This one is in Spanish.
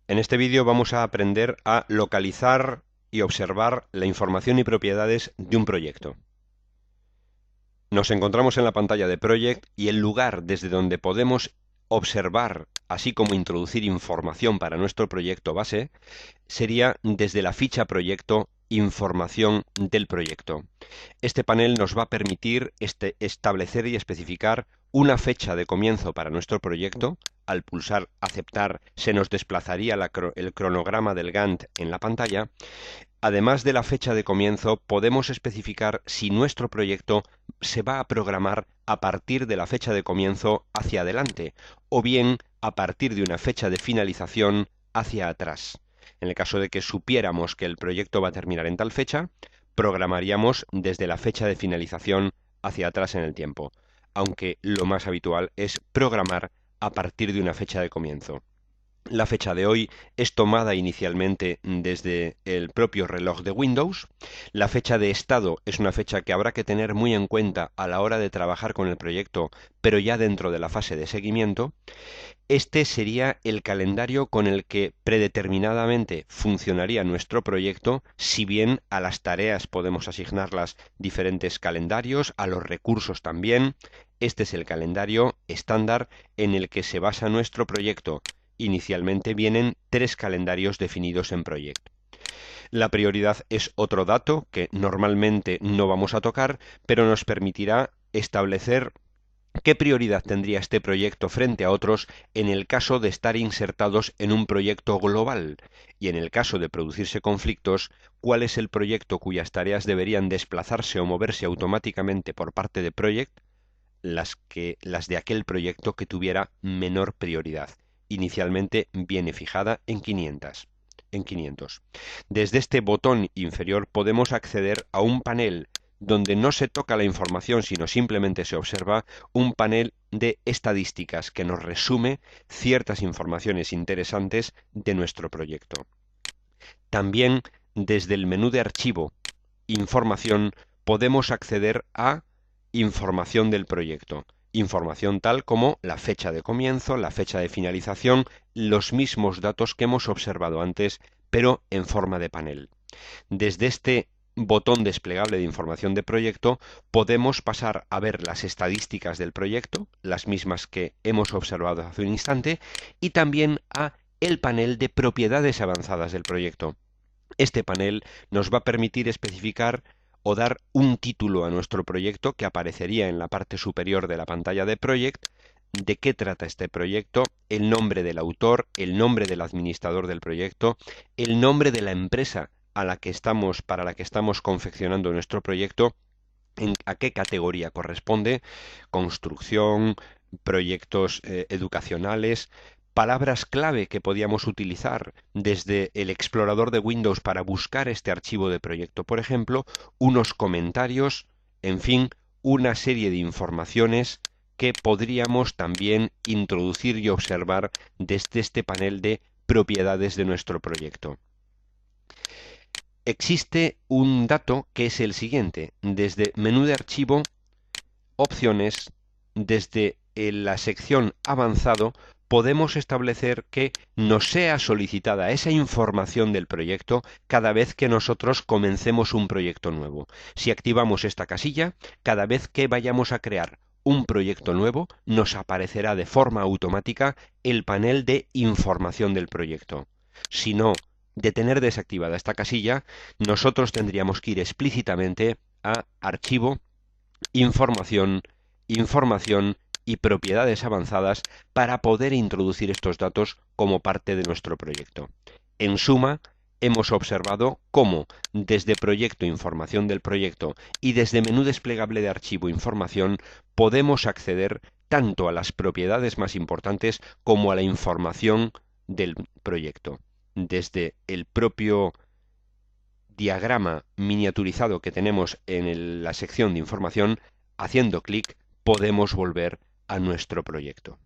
En este vídeo vamos a aprender a localizar y observar la información y propiedades de un proyecto. Nos encontramos en la pantalla de Project y el lugar desde donde podemos observar, así como introducir información para nuestro proyecto base, sería desde la ficha Proyecto, Información del proyecto. Este panel nos va a permitir establecer y especificar una fecha de comienzo para nuestro proyecto. Al pulsar Aceptar se nos desplazaría el cronograma del Gantt en la pantalla. Además de la fecha de comienzo, podemos especificar si nuestro proyecto se va a programar a partir de la fecha de comienzo hacia adelante o bien a partir de una fecha de finalización hacia atrás. En el caso de que supiéramos que el proyecto va a terminar en tal fecha, programaríamos desde la fecha de finalización hacia atrás en el tiempo, aunque lo más habitual es programar a partir de una fecha de comienzo. La fecha de hoy es tomada inicialmente desde el propio reloj de Windows. La fecha de estado es una fecha que habrá que tener muy en cuenta a la hora de trabajar con el proyecto, pero ya dentro de la fase de seguimiento. Este sería el calendario con el que predeterminadamente funcionaría nuestro proyecto, si bien a las tareas podemos asignarlas diferentes calendarios, a los recursos también. Este es el calendario estándar en el que se basa nuestro proyecto. Inicialmente vienen 3 calendarios definidos en proyecto. La prioridad es otro dato que normalmente no vamos a tocar, pero nos permitirá establecer qué prioridad tendría este proyecto frente a otros en el caso de estar insertados en un proyecto global y en el caso de producirse conflictos, cuál es el proyecto cuyas tareas deberían desplazarse o moverse automáticamente por parte de Project, las de aquel proyecto que tuviera menor prioridad. Inicialmente viene fijada en 500. Desde este botón inferior podemos acceder a un panel donde no se toca la información, sino simplemente se observa un panel de estadísticas que nos resume ciertas informaciones interesantes de nuestro proyecto. También desde el menú de archivo, información, podemos acceder a información del proyecto. Información tal como la fecha de comienzo, la fecha de finalización, los mismos datos que hemos observado antes, pero en forma de panel. Desde este botón desplegable de información de proyecto podemos pasar a ver las estadísticas del proyecto, las mismas que hemos observado hace un instante, y también a el panel de propiedades avanzadas del proyecto. Este panel nos va a permitir especificar o dar un título a nuestro proyecto que aparecería en la parte superior de la pantalla de Project, de qué trata este proyecto, el nombre del autor, el nombre del administrador del proyecto, el nombre de la empresa para la que estamos confeccionando nuestro proyecto, a qué categoría corresponde, construcción, proyectos educacionales, palabras clave que podíamos utilizar desde el explorador de Windows para buscar este archivo de proyecto, por ejemplo, unos comentarios, en fin, una serie de informaciones que podríamos también introducir y observar desde este panel de propiedades de nuestro proyecto. Existe un dato que es el siguiente. Desde menú de archivo, opciones, desde la sección avanzado, podemos establecer que nos sea solicitada esa información del proyecto cada vez que nosotros comencemos un proyecto nuevo. Si activamos esta casilla, cada vez que vayamos a crear un proyecto nuevo, nos aparecerá de forma automática el panel de información del proyecto. Si no, de tener desactivada esta casilla, nosotros tendríamos que ir explícitamente a Archivo, Información, Información y Propiedades avanzadas para poder introducir estos datos como parte de nuestro proyecto. En suma, hemos observado cómo desde Proyecto, Información del proyecto y desde menú desplegable de Archivo, Información, podemos acceder tanto a las propiedades más importantes como a la información del proyecto. Desde el propio diagrama miniaturizado que tenemos en la sección de información, haciendo clic podemos volver a nuestro proyecto.